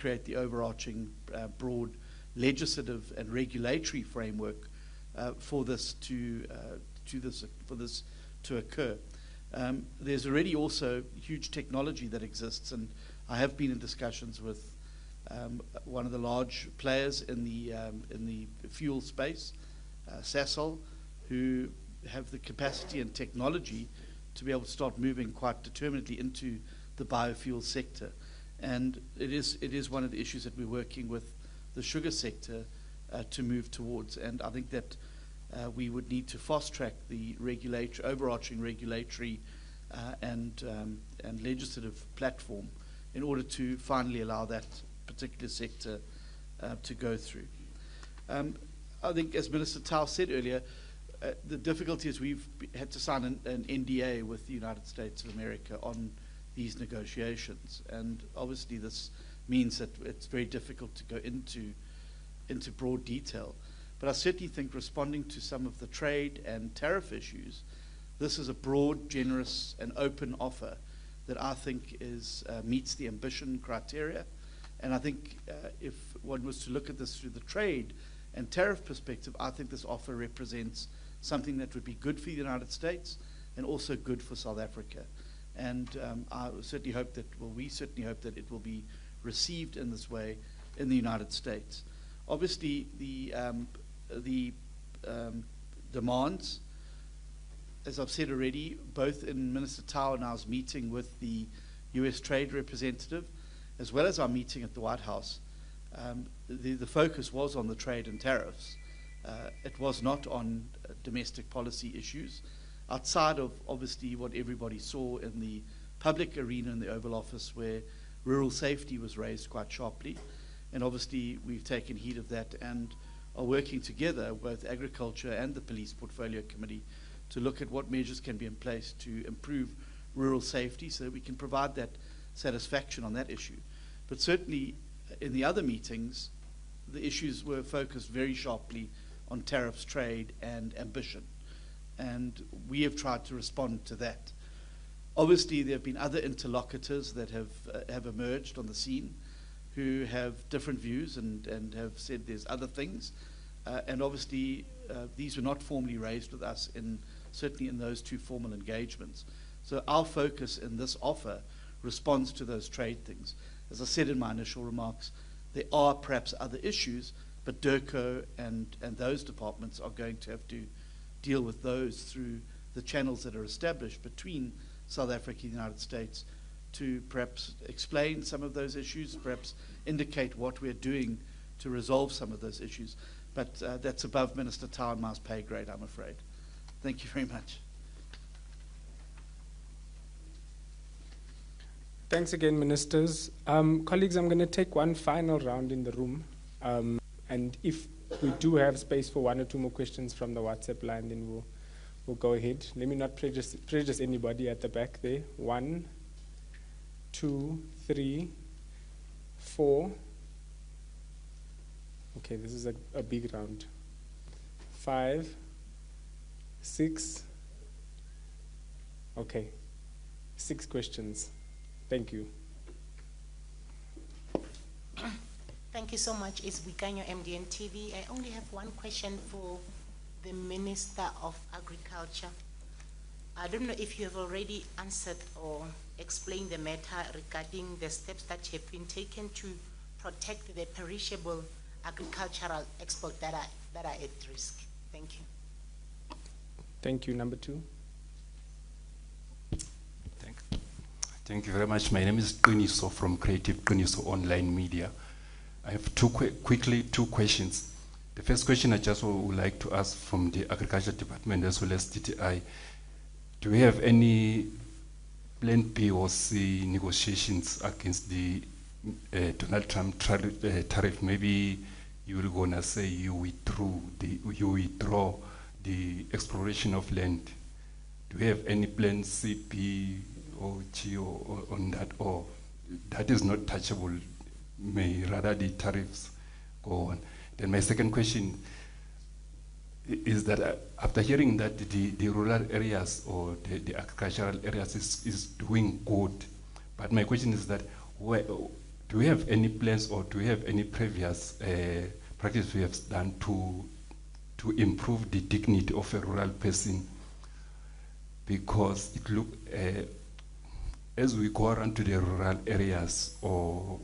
create the overarching broad legislative and regulatory framework for this to occur. There's already also huge technology that exists, and I have been in discussions with one of the large players in the fuel space, Sasol, who have the capacity and technology to be able to start moving quite determinedly into the biofuel sector. And it is one of the issues that we're working with the sugar sector to move towards. And I think that we would need to fast track the overarching regulatory and legislative platform in order to finally allow that particular sector to go through. I think, as Minister Tau said earlier, the difficulty is we've had to sign an NDA with the United States of America on these negotiations, and obviously this means that it's very difficult to go into broad detail. But I certainly think, responding to some of the trade and tariff issues, this is a broad, generous, and open offer that I think meets the ambition criteria. And I think if one was to look at this through the trade and tariff perspective, I think this offer represents something that would be good for the United States and also good for South Africa. And I certainly hope that, well, we certainly hope that it will be received in this way in the United States. Obviously, the demands, as I've said already, both in Minister Tau and I's meeting with the US Trade Representative, as well as our meeting at the White House, the focus was on the trade and tariffs. It was not on domestic policy issues, outside of obviously what everybody saw in the public arena in the Oval Office, where rural safety was raised quite sharply. And obviously we've taken heed of that and are working together, both Agriculture and the Police Portfolio Committee, to look at what measures can be in place to improve rural safety so that we can provide that satisfaction on that issue. But certainly in the other meetings, the issues were focused very sharply on tariffs, trade, and ambition. And we have tried to respond to that. Obviously, there have been other interlocutors that have emerged on the scene who have different views and have said there's other things. And obviously, these were not formally raised with us, certainly in those two formal engagements. So our focus in this offer responds to those trade things. As I said in my initial remarks, there are perhaps other issues, but DIRCO and those departments are going to have to deal with those through the channels that are established between South Africa and the United States to perhaps explain some of those issues, perhaps indicate what we're doing to resolve some of those issues. But that's above Minister Tau and my pay grade, I'm afraid. Thank you very much. Thanks again, Ministers. Colleagues, I'm going to take one final round in the room. And if we do have space for one or two more questions from the WhatsApp line, then we'll go ahead. Let me not prejudice anybody at the back there. 1, 2, 3, 4. Okay, this is a big round. 5, 6. Okay, 6 questions. Thank you. Thank you so much. It's Wikanyo, MDN TV. I only have one question for the Minister of Agriculture. I don't know if you have already answered or explained the matter regarding the steps that have been taken to protect the perishable agricultural exports that are at risk. Thank you. Thank you. Number 2. Thank you very much. My name is Qiniso from Creative Qiniso Online Media. I have two questions. The first question I just would like to ask from the Agriculture Department as well as DTI. Do we have any plan B or C negotiations against the Donald Trump tariff? Maybe you're gonna say you withdraw the exploration of land. Do we have any plan C, B, or G on that, or that is not touchable? May rather the tariffs go on. Then my second question is that after hearing that the rural areas or the agricultural areas is doing good, but my question is that do we have any plans or do we have any previous practice we have done to improve the dignity of a rural person? Because it look as we go around to the rural areas, or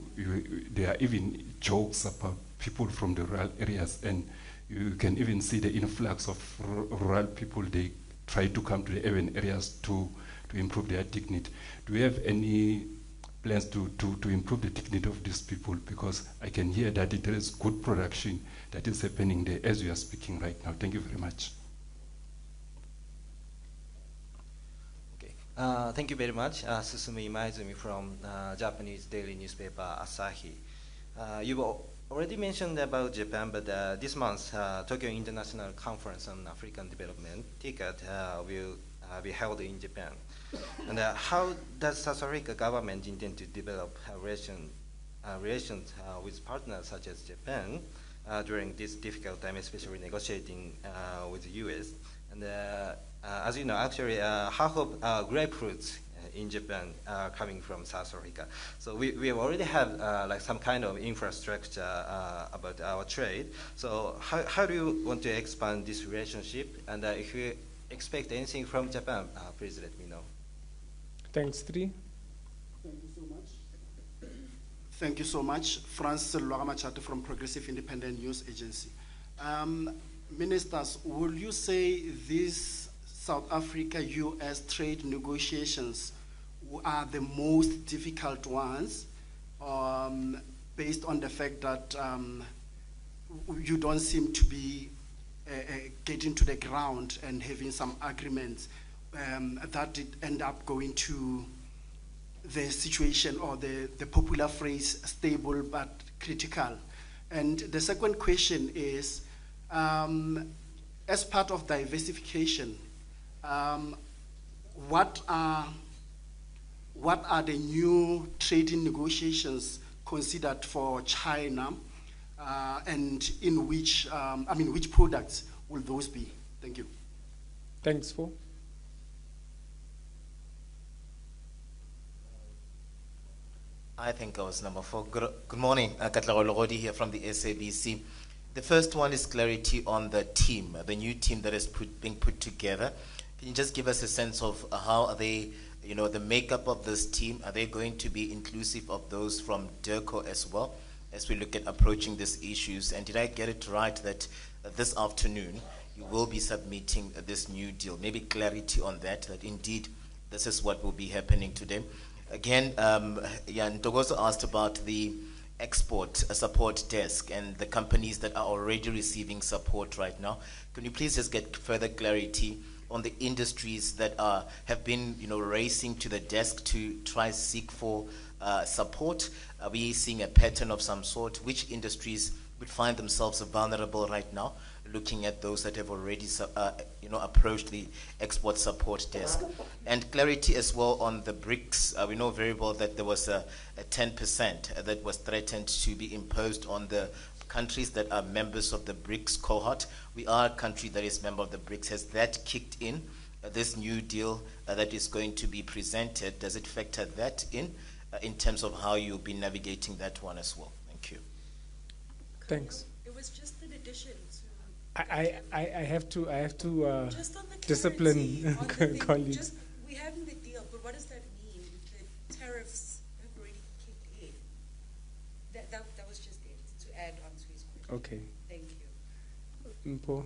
there are even jokes about people from the rural areas, and you can even see the influx of rural people. They try to come to the urban areas to improve their dignity. Do we have any plans to improve the dignity of these people? Because I can hear that there is good production that is happening there as we are speaking right now. Thank you very much. Thank you very much. Susumi Maizumi from Japanese daily newspaper Asahi. You've already mentioned about Japan, but this month, Tokyo International Conference on African Development, TICAD, will be held in Japan. And how does South Africa government intend to develop relations with partners such as Japan during this difficult time, especially negotiating with the US? And as you know, actually, half of grapefruits in Japan are coming from South Africa. So we already have like some kind of infrastructure about our trade. So how do you want to expand this relationship? And if you expect anything from Japan, please let me know. Thanks, Tri. Thank you so much. Thank you so much. Francis Logamachate from Progressive Independent News Agency. Ministers, will you say these South Africa-US trade negotiations are the most difficult ones, based on the fact that you don't seem to be getting to the ground and having some agreements that did end up going to the situation, or the popular phrase, stable but critical? And the second question is, as part of diversification, what are the new trading negotiations considered for China, and in which, which products will those be? Thank you. Thanks, Fo. I think I was number 4. Good morning, Katlego Logodi here from the SABC. The first one is clarity on the team, the new team that is being put together. Can you just give us a sense of how are they, the makeup of this team? Are they going to be inclusive of those from DIRCO as well, as we look at approaching these issues? And did I get it right that this afternoon you will be submitting this new deal? Maybe clarity on that indeed this is what will be happening today. Again, Jan Togoso asked about the export support desk and the companies that are already receiving support right now. Can you please just get further clarity on the industries that have been racing to the desk to try seek for support? Are we seeing a pattern of some sort? Which industries would find themselves vulnerable right now, looking at those that have already approached the export support desk? And clarity as well on the BRICS. We know very well that there was a 10% that was threatened to be imposed on the countries that are members of the BRICS cohort. We are a country that is member of the BRICS. Has that kicked in, this new deal that is going to be presented? Does it factor that in terms of how you'll be navigating that one as well? Thank you. Thanks. It was just an addition to. I have to just on the discipline colleagues. Just we having the deal, but what does that mean? The tariffs have already kicked in. That was just it to add on to his question. Okay. Thank you. Mpho.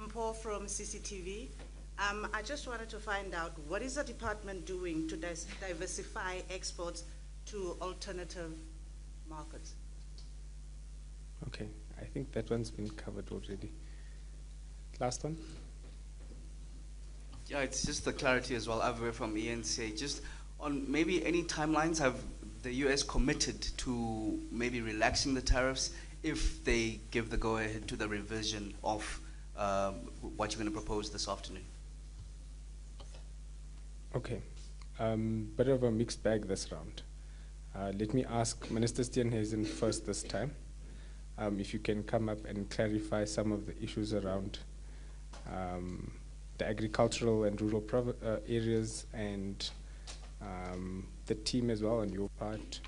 Mpho from CCTV. I just wanted to find out, what is the department doing to diversify exports to alternative markets? Okay, I think that one's been covered already. Last one? Yeah, it's just the clarity as well. I've heard from ENCA. Just on maybe any timelines, have the US committed to maybe relaxing the tariffs if they give the go-ahead to the revision of what you're going to propose this afternoon? Okay, bit of a mixed bag this round. Let me ask Minister Steenhuisen first this time. If you can come up and clarify some of the issues around the agricultural and rural areas, and the team as well on your part,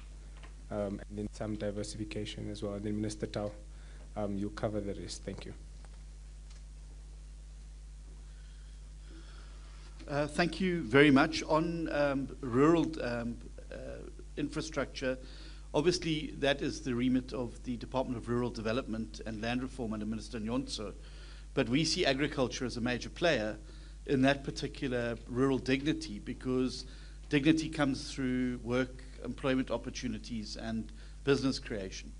and then some diversification as well. And then Minister Tau, you'll cover the rest. Thank you. Thank you very much. On rural infrastructure, obviously that is the remit of the Department of Rural Development and Land Reform under Minister Nyonso. But we see agriculture as a major player in that particular rural dignity, because dignity comes through work, employment opportunities, and business creation.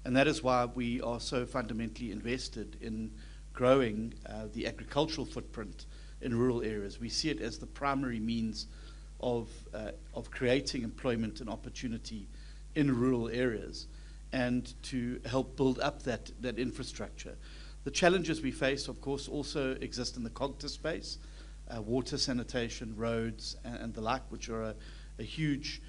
And that is why we are so fundamentally invested in growing the agricultural footprint in rural areas. We see it as the primary means of creating employment and opportunity in rural areas, and to help build up that infrastructure. The challenges we face, of course, also exist in the COGTA space, water, sanitation, roads, and the like, which are a huge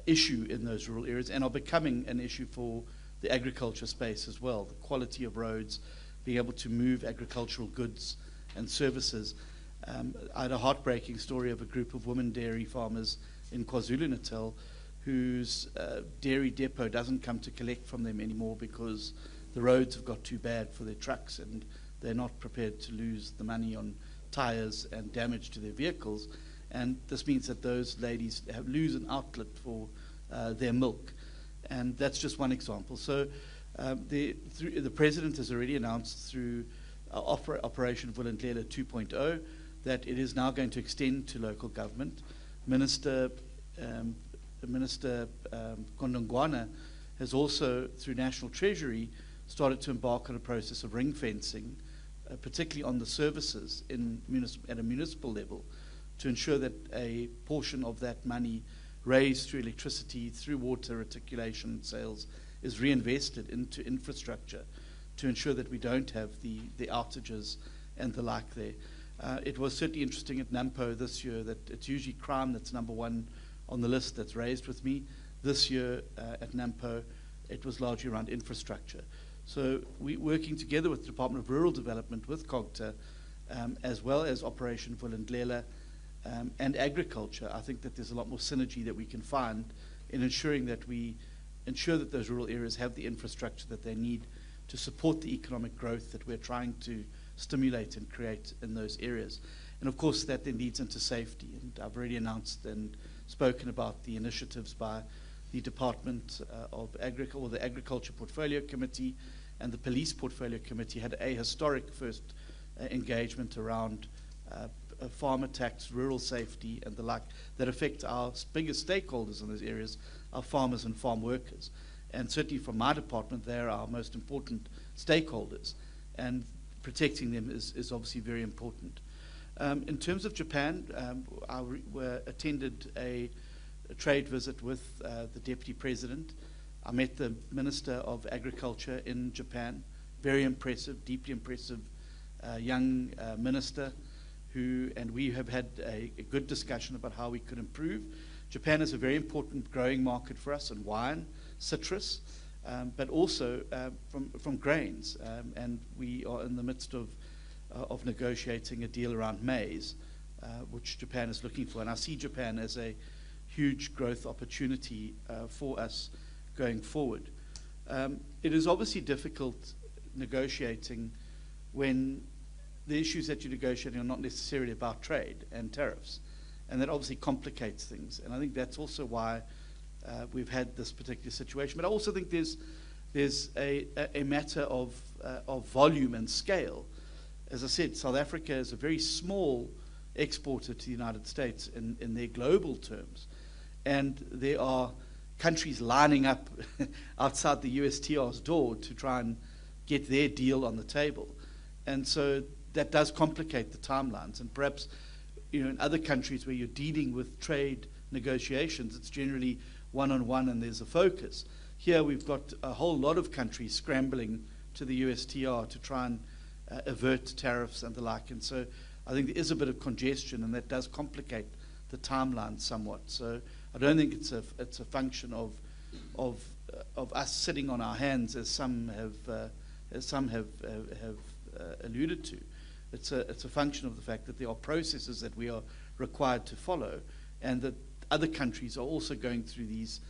issue in those rural areas and are becoming an issue for the agriculture space as well. The quality of roads, being able to move agricultural goods and services. I had a heartbreaking story of a group of women dairy farmers in KwaZulu-Natal whose dairy depot doesn't come to collect from them anymore because the roads have got too bad for their trucks, and they're not prepared to lose the money on tires and damage to their vehicles. And this means that those ladies lose an outlet for their milk. And that's just one example. So the President has already announced through Operation Vulindlela 2.0 that it is now going to extend to local government. Minister Kondongwana has also, through National Treasury, started to embark on a process of ring fencing, particularly on the services at a municipal level, to ensure that a portion of that money raised through electricity, through water reticulation sales, is reinvested into infrastructure to ensure that we don't have the outages and the like there. It was certainly interesting at Mpho this year that it's usually crime that's number one on the list that's raised with me. This year at Mpho, it was largely around infrastructure. So we're working together with the Department of Rural Development, with COGTA, as well as Operation Vulindlela and agriculture. I think that there's a lot more synergy that we can find in ensuring that we ensure that those rural areas have the infrastructure that they need to support the economic growth that we're trying to stimulate and create in those areas. And of course, that then leads into safety. And I've already announced and spoken about the initiatives by the Department of Agriculture, or the Agriculture Portfolio Committee, and the Police Portfolio Committee had a historic first engagement around farm attacks, rural safety, and the like, that affect our biggest stakeholders in those areas, our farmers and farm workers. And certainly from my department, they're our most important stakeholders, and protecting them is obviously very important. In terms of Japan, I attended a trade visit with the Deputy President. I met the Minister of Agriculture in Japan, very impressive, deeply impressive young minister, and we have had a good discussion about how we could improve. Japan is a very important growing market for us in wine, citrus, but also from grains. And we are in the midst of negotiating a deal around maize, which Japan is looking for. And I see Japan as a huge growth opportunity for us going forward. It is obviously difficult negotiating when the issues that you're negotiating are not necessarily about trade and tariffs. And that obviously complicates things. And I think that's also why we've had this particular situation. But I also think there's a matter of volume and scale. As I said, South Africa is a very small exporter to the United States in their global terms. And there are countries lining up outside the USTR's door to try and get their deal on the table. And so that does complicate the timelines. And perhaps, in other countries where you're dealing with trade negotiations, it's generally one-on-one and there's a focus. Here we've got a whole lot of countries scrambling to the USTR to try and avert tariffs and the like. And so I think there is a bit of congestion, and that does complicate the timeline somewhat. So I don't think it's a function of us sitting on our hands, as some have alluded to. It's a function of the fact that there are processes that we are required to follow, and that other countries are also going through these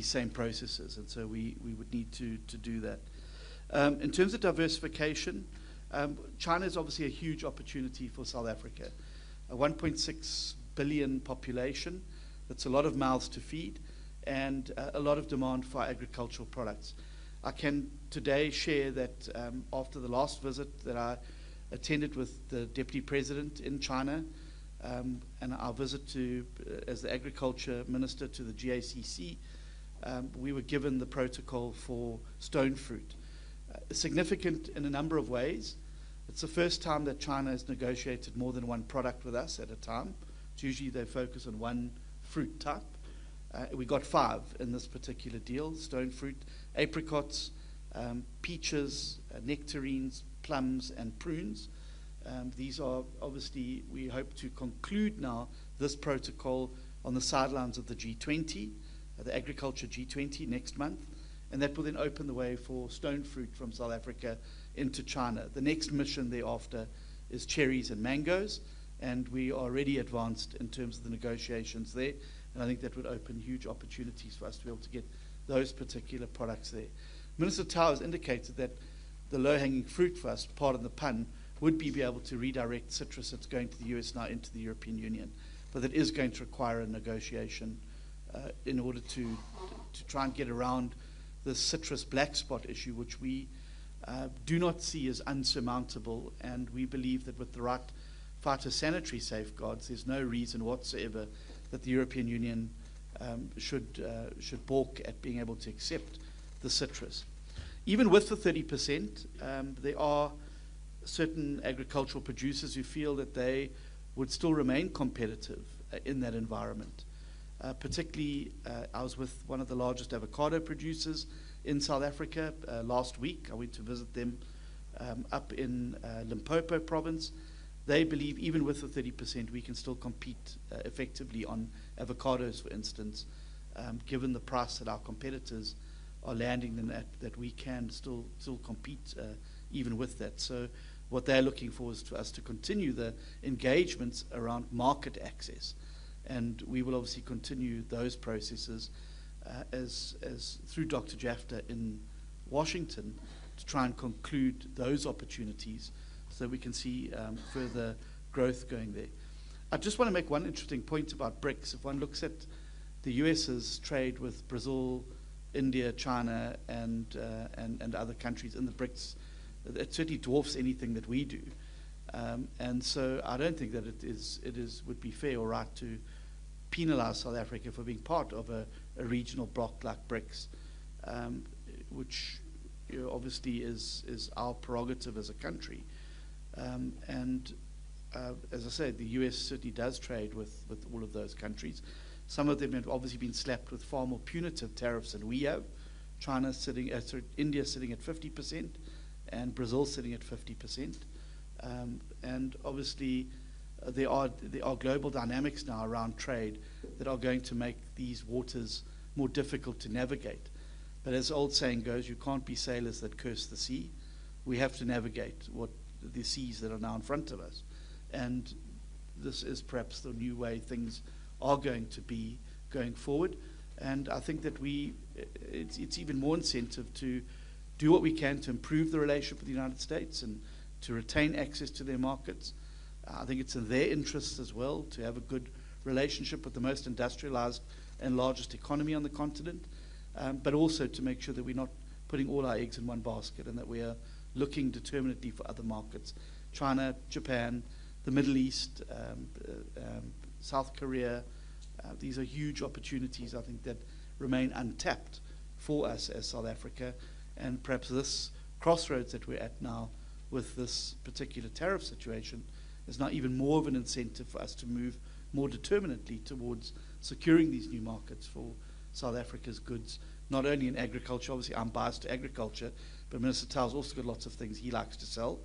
same processes, and so we would need to do that. In terms of diversification, China is obviously a huge opportunity for South Africa. A 1.6 billion population, that's a lot of mouths to feed, and a lot of demand for agricultural products. I can today share that after the last visit that I attended with the Deputy President in China, and our visit as the Agriculture Minister to the GACC, we were given the protocol for stone fruit. Significant in a number of ways. It's the first time that China has negotiated more than one product with us at a time. It's usually they focus on one fruit type. We got 5 in this particular deal: stone fruit, apricots, peaches, nectarines, plums, and prunes. These are obviously, we hope to conclude now this protocol on the sidelines of the G20, the Agriculture G20 next month, and that will then open the way for stone fruit from South Africa into China. The next mission thereafter is cherries and mangoes, and we are already advanced in terms of the negotiations there, and I think that would open huge opportunities for us to be able to get those particular products there. Minister Tau has indicated that the low-hanging fruit for us, pardon the pun, would be able to redirect citrus that's going to the US now into the European Union. But that is going to require a negotiation in order to try and get around the citrus black spot issue, which we do not see as unsurmountable, and we believe that with the right phytosanitary safeguards, there's no reason whatsoever that the European Union should balk at being able to accept the citrus. Even with the 30%, there are certain agricultural producers who feel that they would still remain competitive in that environment. Particularly, I was with one of the largest avocado producers in South Africa last week. I went to visit them up in Limpopo province. They believe even with the 30%, we can still compete effectively on avocados, for instance, given the price that our competitors are landing them at, that we can still compete even with that. So what they're looking for is for us to continue the engagements around market access. And we will obviously continue those processes as through Dr. Jafta in Washington to try and conclude those opportunities so we can see further growth going there. I just want to make one interesting point about BRICS. If one looks at the US's trade with Brazil, India, China, and other countries in the BRICS, it certainly dwarfs anything that we do. And so I don't think that it would be fair or right to penalize South Africa for being part of a regional bloc like BRICS, which obviously is our prerogative as a country. As I said, the US certainly does trade with all of those countries. Some of them have obviously been slapped with far more punitive tariffs than we have. India sitting at 50%, and Brazil sitting at 50%. And obviously, there are global dynamics now around trade that are going to make these waters more difficult to navigate. But as the old saying goes, you can't be sailors that curse the sea. We have to navigate the seas that are now in front of us. And this is perhaps the new way things are going to be going forward. And I think that it's even more incentive to do what we can to improve the relationship with the United States and to retain access to their markets. I think it's in their interests as well to have a good relationship with the most industrialized and largest economy on the continent, but also to make sure that we're not putting all our eggs in one basket and that we are looking determinately for other markets. China, Japan, the Middle East, South Korea, these are huge opportunities, I think, that remain untapped for us as South Africa. And perhaps this crossroads that we're at now with this particular tariff situation is now even more of an incentive for us to move more determinately towards securing these new markets for South Africa's goods, not only in agriculture. Obviously, I'm biased to agriculture, but Minister Tau's also got lots of things he likes to sell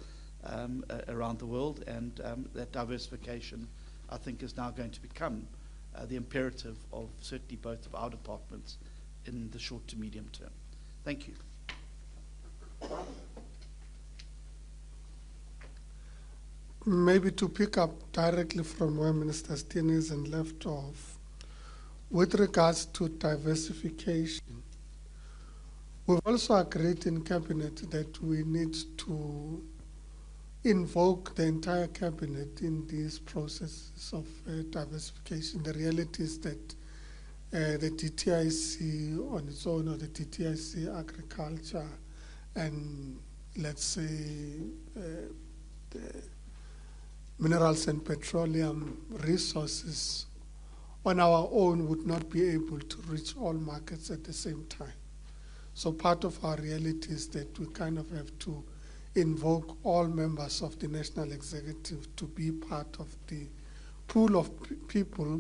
around the world, and that diversification, I think, is now going to become the imperative of certainly both of our departments in the short to medium term. Thank you. Maybe to pick up directly from where Minister Steenhuisen left off, With regards to diversification, we've also agreed in Cabinet that we need to invoke the entire Cabinet in these processes of diversification. The reality is that the DTIC on its own, or the DTIC agriculture, and let's say the minerals and petroleum resources on our own would not be able to reach all markets at the same time. So part of our reality is that we kind of have to invoke all members of the National Executive to be part of the pool of people,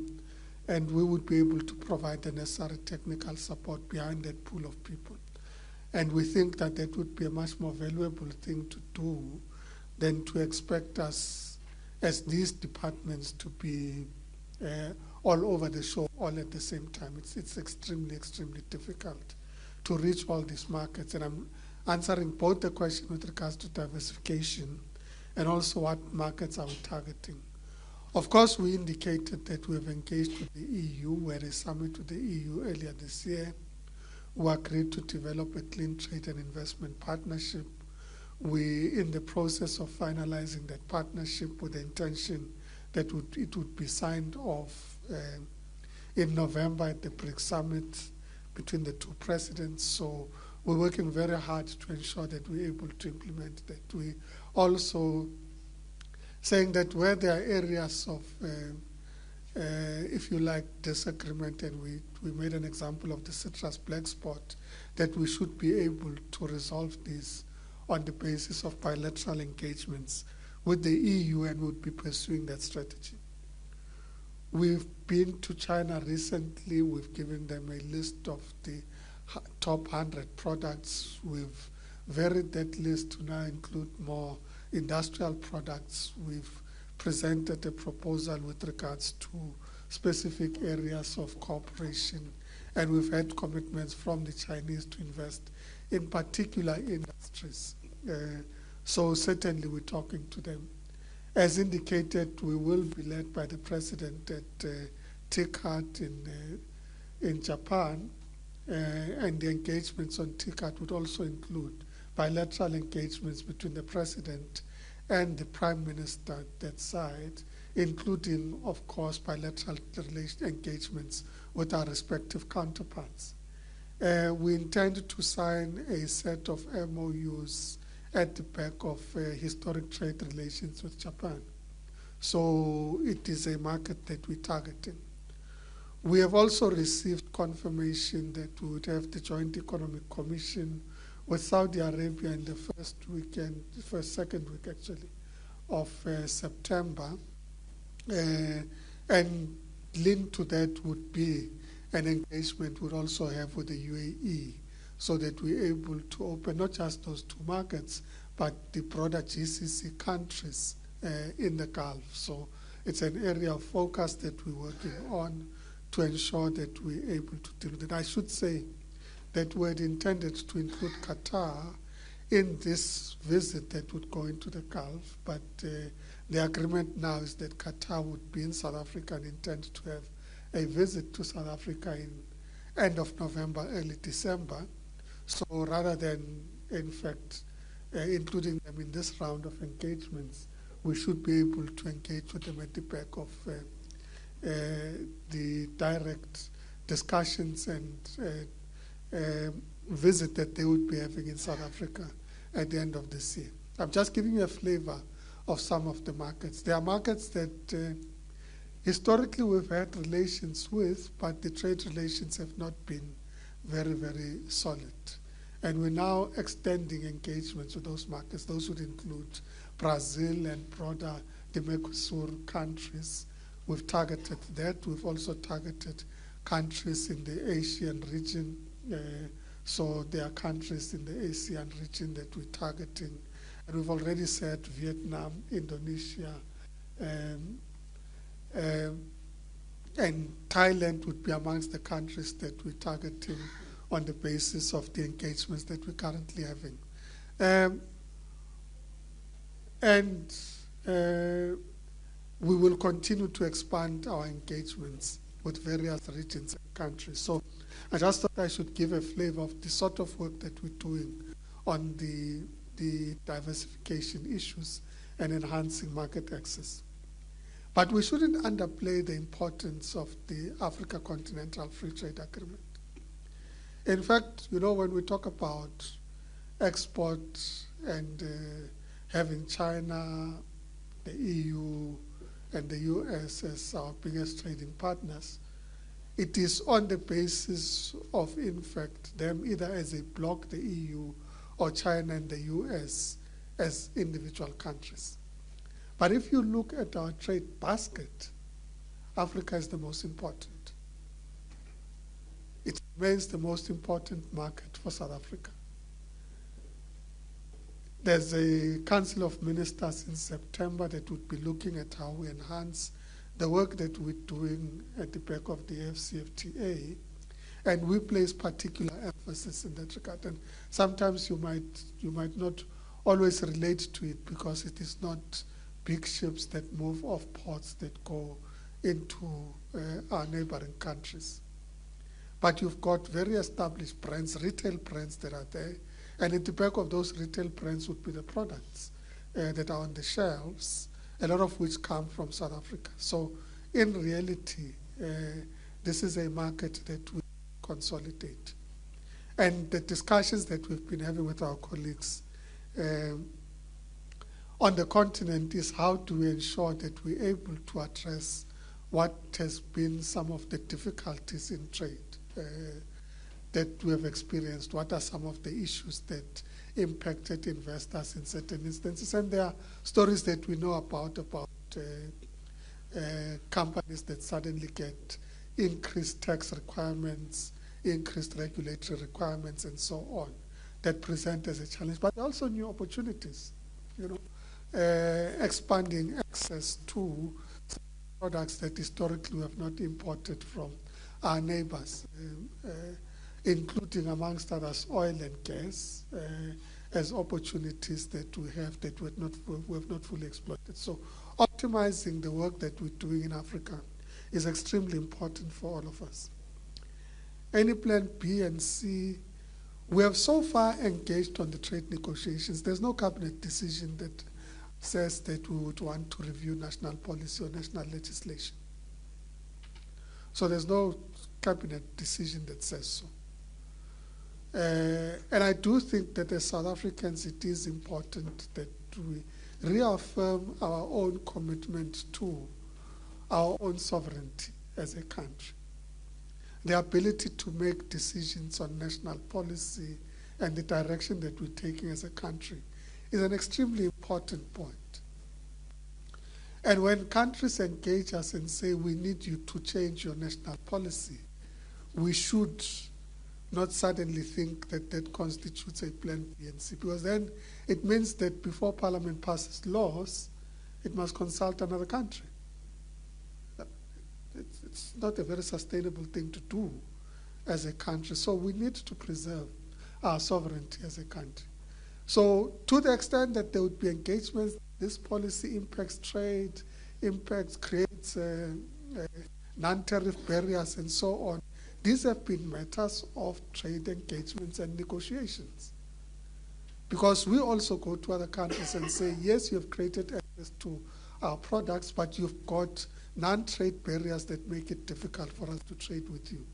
and we would be able to provide the necessary technical support behind that pool of people. And we think that that would be a much more valuable thing to do than to expect us, as these departments, to be all over the show all at the same time. It's extremely, extremely difficult to reach all these markets. And I'm answering both the question with regards to diversification and also what markets are we targeting. Of course, we indicated that we have engaged with the EU. We had a summit with the EU earlier this year. We agreed to develop a clean trade and investment partnership. We're in the process of finalizing that partnership with the intention that it would be signed off in November at the BRICS summit between the two presidents. So we're working very hard to ensure that we're able to implement that. We also saying that where there are areas of, if you like, disagreement, and we made an example of the citrus black spot, that we should be able to resolve this on the basis of bilateral engagements with the EU, and would be pursuing that strategy. We've been to China recently. We've given them a list of the top 100 products. We've varied that list to now include more industrial products. We've presented a proposal with regards to specific areas of cooperation, and we've had commitments from the Chinese to invest in particular industries. So certainly we're talking to them. As indicated, we will be led by the president at TICAD in Japan, and the engagements on TICAD would also include bilateral engagements between the president and the prime minister at that side, including, of course, bilateral engagements with our respective counterparts. We intend to sign a set of MOUs at the back of historic trade relations with Japan. So it is a market that we're targeting. We have also received confirmation that we would have the Joint Economic Commission with Saudi Arabia in the second week actually, of September. And linked to that would be an engagement we'd also have with the UAE, so that we're able to open not just those two markets, but the broader GCC countries in the Gulf. So it's an area of focus that we're working on to ensure that we're able to deal with it. I should say that we had intended to include Qatar in this visit that would go into the Gulf, but the agreement now is that Qatar would be in South Africa and intend to have a visit to South Africa in end of November, early December. So rather than, in fact, including them in this round of engagements, we should be able to engage with them at the back of the direct discussions and visit that they would be having in South Africa at the end of this year. I'm just giving you a flavor of some of the markets. There are markets that historically we've had relations with, but the trade relations have not been very, very solid. And we're now extending engagements with those markets. Those would include Brazil and broader the Mercosur countries. We've targeted that. We've also targeted countries in the Asian region. So there are countries in the Asian region that we're targeting. And we've already said Vietnam, Indonesia, and Thailand would be amongst the countries that we're targeting on the basis of the engagements that we're currently having. We will continue to expand our engagements with various regions and countries. So I just thought I should give a flavor of the sort of work that we're doing on the diversification issues and enhancing market access. But we shouldn't underplay the importance of the Africa Continental Free Trade Agreement. In fact, you know, when we talk about export and having China, the EU, and the US as our biggest trading partners, it is on the basis of, in fact, them either as a bloc, the EU, or China and the US as individual countries. But if you look at our trade basket, Africa is the most important. It remains the most important market for South Africa. There's a Council of Ministers in September that would be looking at how we enhance the work that we're doing at the back of the AfCFTA, and we place particular emphasis in that regard. And sometimes you might not always relate to it because it is not big ships that move off ports that go into our neighboring countries. But you've got very established brands, retail brands that are there, and at the back of those retail brands would be the products that are on the shelves, a lot of which come from South Africa. So in reality, this is a market that we consolidate. And the discussions that we've been having with our colleagues on the continent is how do we ensure that we're able to address what has been some of the difficulties in trade that we have experienced. What are some of the issues that impacted investors in certain instances? And there are stories that we know about companies that suddenly get increased tax requirements, increased regulatory requirements, and so on, that present as a challenge, but also new opportunities, you know, expanding access to products that historically we have not imported from our neighbors, including, amongst others, oil and gas, as opportunities that we have not fully exploited. So optimizing the work that we're doing in Africa is extremely important for all of us. Any plan B and C, we have so far engaged on the trade negotiations. There's no cabinet decision that says that we would want to review national policy or national legislation. So there's no cabinet decision that says so. And I do think that as South Africans, it is important that we reaffirm our own commitment to our own sovereignty as a country. The ability to make decisions on national policy and the direction that we're taking as a country is an extremely important point. And when countries engage us and say, we need you to change your national policy, we should not suddenly think that that constitutes a plan B and C, because then it means that before Parliament passes laws, it must consult another country. It's not a very sustainable thing to do as a country. So we need to preserve our sovereignty as a country. So to the extent that there would be engagements, this policy impacts trade, creates non-tariff barriers and so on. These have been matters of trade engagements and negotiations. Because we also go to other countries and say, yes, you have created access to our products, but you've got non-trade barriers that make it difficult for us to trade with you.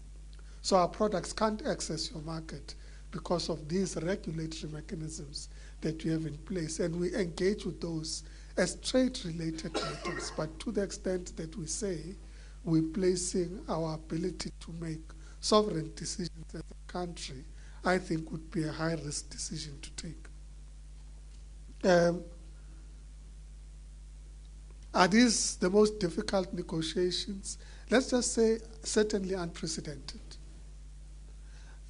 So our products can't access your market because of these regulatory mechanisms that you have in place. And we engage with those as trade-related matters. But to the extent that we say we're placing our ability to make sovereign decisions as a country, I think would be a high-risk decision to take. Are these the most difficult negotiations? Let's just say certainly unprecedented.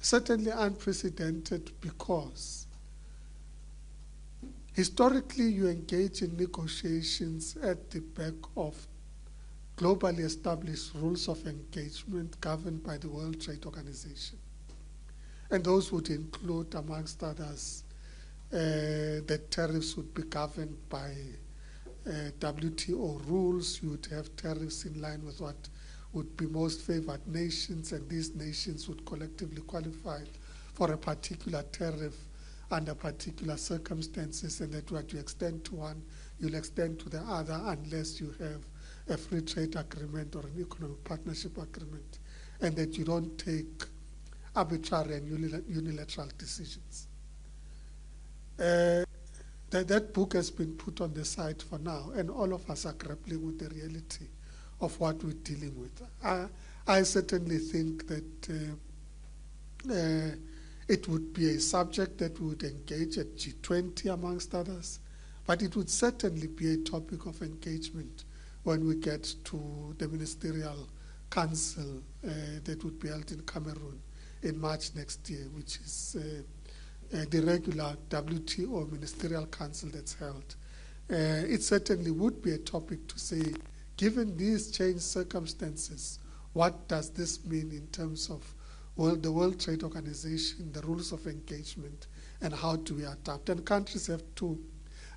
Certainly unprecedented because historically you engage in negotiations at the back of globally established rules of engagement governed by the World Trade Organization. And those would include, amongst others, that tariffs would be governed by WTO rules. You would have tariffs in line with what would be most favored nations, and these nations would collectively qualify for a particular tariff under particular circumstances, and that what you extend to one, you'll extend to the other unless you have a free trade agreement or an economic partnership agreement, and that you don't take arbitrary and unilateral decisions. That book has been put on the side for now, and all of us are grappling with the reality of what we're dealing with. I certainly think that it would be a subject that we would engage at G20 amongst others, but it would certainly be a topic of engagement when we get to the Ministerial Council that would be held in Cameroon in March next year, which is the regular WTO Ministerial Council that's held. It certainly would be a topic to say, given these changed circumstances, what does this mean in terms of the World Trade Organization, the rules of engagement, and how do we adapt? And countries have to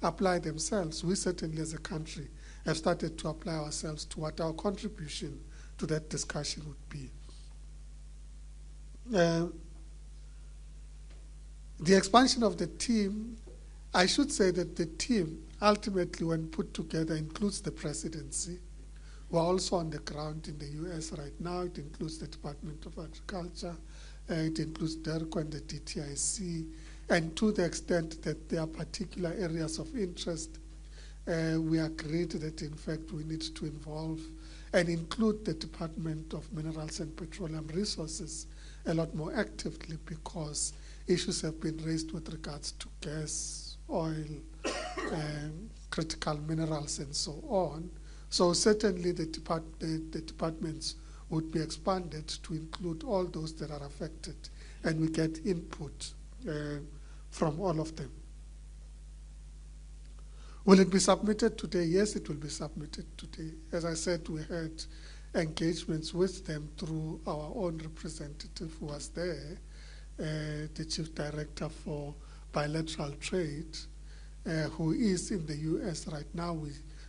apply themselves. We certainly as a country have started to apply ourselves to what our contribution to that discussion would be. The expansion of the team, I should say that the team ultimately when put together includes the presidency. We're also on the ground in the US right now. It includes the Department of Agriculture, it includes DERCO and the DTIC, and to the extent that there are particular areas of interest, we agreed that in fact we need to involve and include the Department of Minerals and Petroleum Resources a lot more actively, because issues have been raised with regards to gas, oil, critical minerals, and so on. So certainly the departments would be expanded to include all those that are affected, and we get input from all of them. Will it be submitted today? Yes, it will be submitted today. As I said, we had engagements with them through our own representative who was there, the Chief Director for Bilateral Trade, who is in the US right now.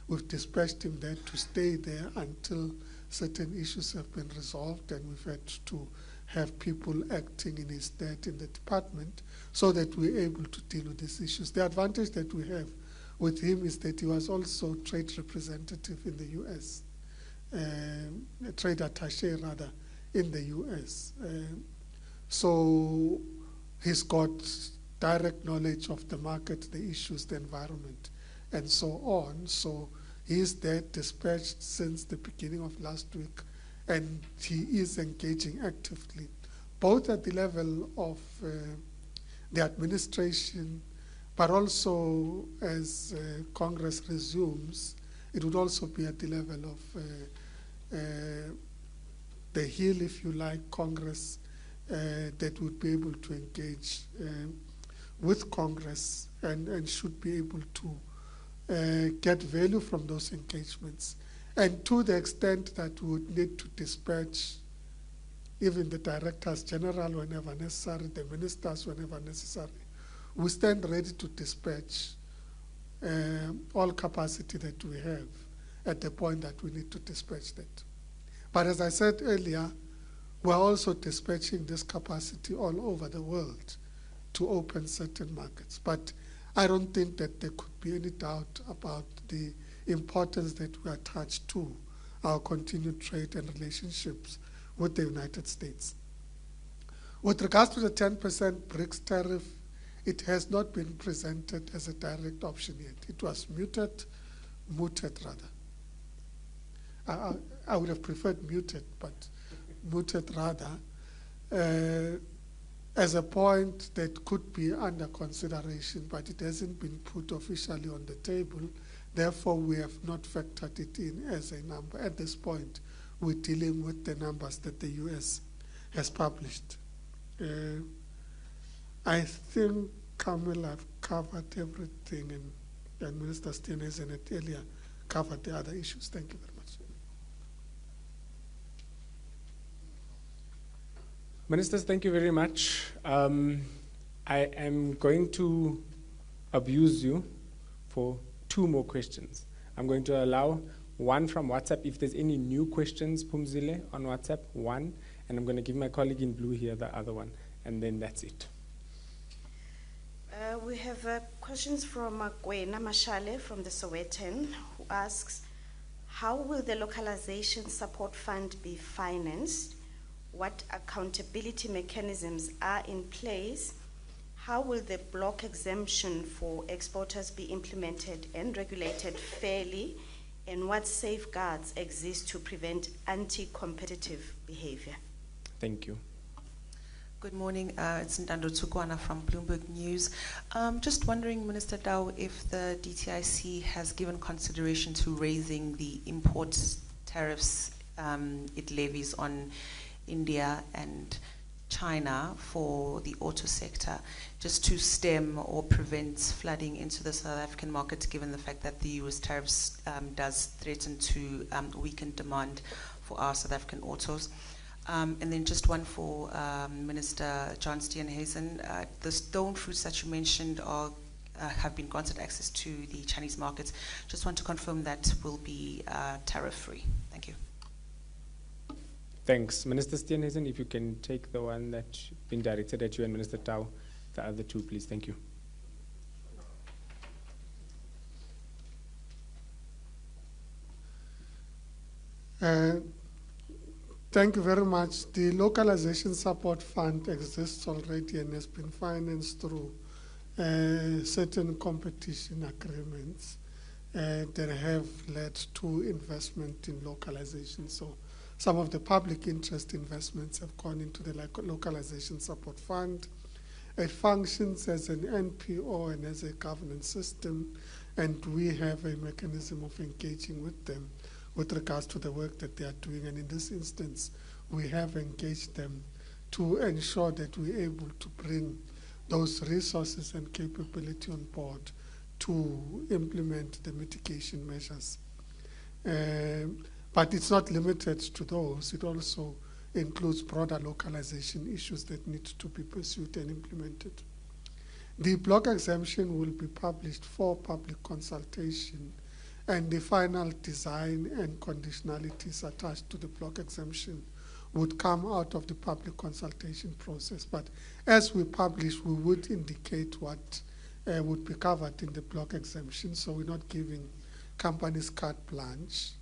We've dispatched him there to stay there until certain issues have been resolved, and we've had to have people acting in his stead in the department so that we're able to deal with these issues. The advantage that we have with him is that he was also trade representative in the US, a trade attaché rather, in the US. So he's got direct knowledge of the market, the issues, the environment, and so on. So he is there dispatched since the beginning of last week, and he is engaging actively, both at the level of the administration, but also as Congress resumes, it would also be at the level of the Hill, if you like, Congress, that would be able to engage with Congress and should be able to get value from those engagements. And to the extent that we would need to dispatch even the directors general whenever necessary, the ministers whenever necessary, we stand ready to dispatch all capacity that we have at the point that we need to dispatch that. But as I said earlier, we're also dispatching this capacity all over the world to open certain markets. But I don't think that there could be any doubt about the importance that we attach to our continued trade and relationships with the United States. With regards to the 10% BRICS tariff, it has not been presented as a direct option yet. It was mooted rather. I would have preferred muted, but mooted rather, as a point that could be under consideration, but it hasn't been put officially on the table. Therefore, we have not factored it in as a number. At this point, we're dealing with the numbers that the US has published. I think, Camille, I've covered everything, and Minister Steenhuisen had earlier covered the other issues. Thank you very much. Ministers, thank you very much. I am going to abuse you for 2 more questions. I'm going to allow one from WhatsApp. If there's any new questions, Pumzile, on WhatsApp, one. And I'm going to give my colleague in blue here the other one. And then that's it. We have questions from Gwena Mashale from the Sowetan, who asks, how will the localization support fund be financed? What accountability mechanisms are in place? How will the block exemption for exporters be implemented and regulated fairly? And what safeguards exist to prevent anti-competitive behavior? Thank you. Good morning. It's Ndando Tsukwana from Bloomberg News. Just wondering, Minister Tau, if the DTIC has given consideration to raising the import tariffs it levies on India and China for the auto sector, just to stem or prevent flooding into the South African market, given the fact that the US tariffs does threaten to weaken demand for our South African autos. And then just one for Minister John Steenhuisen. The stone fruits that you mentioned are, have been granted access to the Chinese markets. Just want to confirm that will be tariff-free. Thank you. Thanks. Minister Steenhuisen, if you can take the one that's been directed at you, and Minister Tau, the other two, please. Thank you. Thank you very much. The Localization Support Fund exists already and has been financed through certain competition agreements that have led to investment in localization. So some of the public interest investments have gone into the Localization Support Fund. It functions as an NPO and as a governance system, and we have a mechanism of engaging with them with regards to the work that they are doing. And in this instance, we have engaged them to ensure that we're able to bring those resources and capability on board to implement the mitigation measures. But it's not limited to those. It also includes broader localization issues that need to be pursued and implemented. The block exemption will be published for public consultation, and the final design and conditionalities attached to the block exemption would come out of the public consultation process. But as we publish, we would indicate what would be covered in the block exemption, so we're not giving companies carte blanche.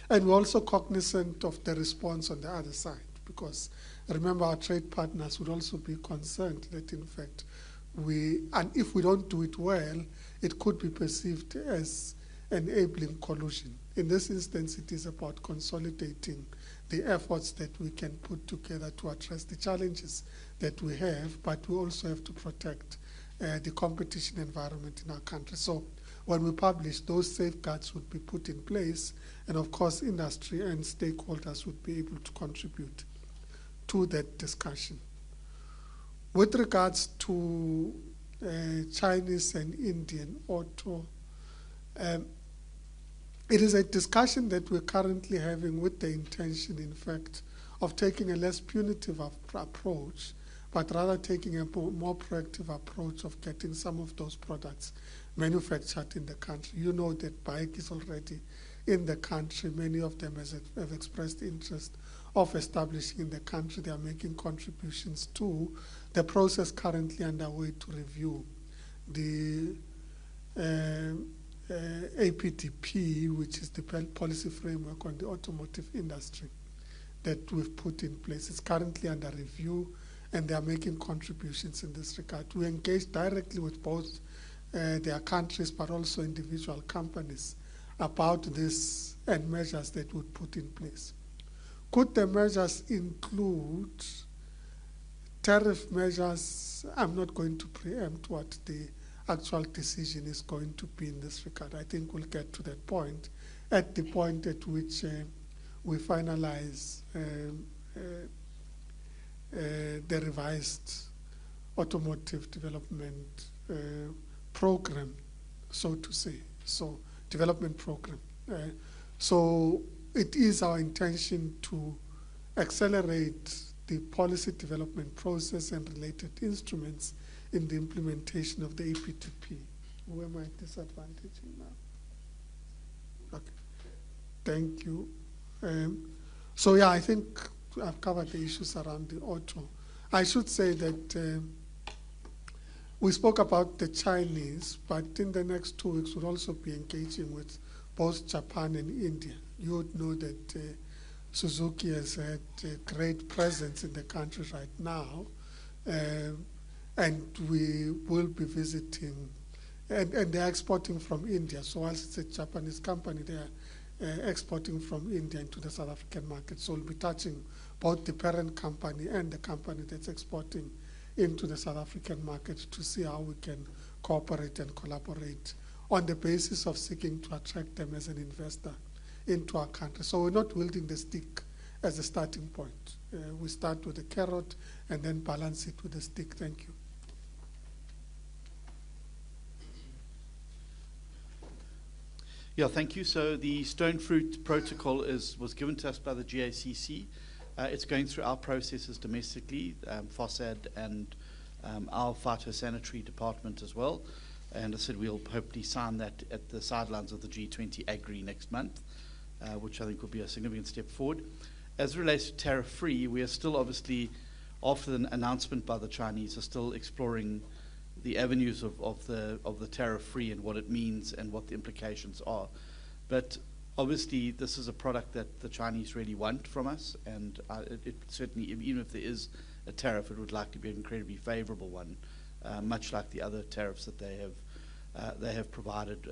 And we're also cognizant of the response on the other side, because remember, our trade partners would also be concerned that, in fact, and if we don't do it well, it could be perceived as enabling collusion. In this instance, it is about consolidating the efforts that we can put together to address the challenges that we have, but we also have to protect the competition environment in our country. So when we publish, those safeguards would be put in place, and of course industry and stakeholders would be able to contribute to that discussion. With regards to Chinese and Indian auto, it is a discussion that we're currently having with the intention, in fact, of taking a less punitive approach, but rather taking a more proactive approach of getting some of those products manufactured in the country. You know that bike is already in the country. Many of them have expressed interest of establishing in the country. They are making contributions to the process currently underway to review the APDP, which is the policy framework on the automotive industry that we've put in place. It's currently under review, and they are making contributions in this regard. We engage directly with both their countries, but also individual companies about this and measures that would put in place. Could the measures include tariff measures? I'm not going to preempt what the actual decision is going to be in this regard. I think we'll get to that point at the point at which we finalize the revised automotive development program, so to say, so development program. So it is our intention to accelerate the policy development process and related instruments in the implementation of the APTP. Who am I disadvantaging now? Thank you. So yeah, I think I've covered the issues around the auto. I should say that we spoke about the Chinese, but in the next 2 weeks we'll also be engaging with both Japan and India. You would know that Suzuki has had a great presence in the country right now, and we will be visiting, and they're exporting from India. So whilst it's a Japanese company, they're exporting from India into the South African market. So we'll be touching both the parent company and the company that's exporting into the South African market to see how we can cooperate and collaborate on the basis of seeking to attract them as an investor into our country. So we're not wielding the stick as a starting point. We start with the carrot and then balance it with the stick. Thank you. Yeah, thank you. So the stone fruit protocol was given to us by the GACC. It's going through our processes domestically, FOSAD and our phytosanitary department as well. And I said we'll hopefully sign that at the sidelines of the G20 Agri next month, which I think will be a significant step forward. As it relates to tariff-free, we are still obviously, after the announcement by the Chinese, are still exploring the avenues of the tariff-free and what it means and what the implications are. But obviously, this is a product that the Chinese really want from us, and it certainly, even if there is a tariff, it would likely be an incredibly favorable one, much like the other tariffs that they have provided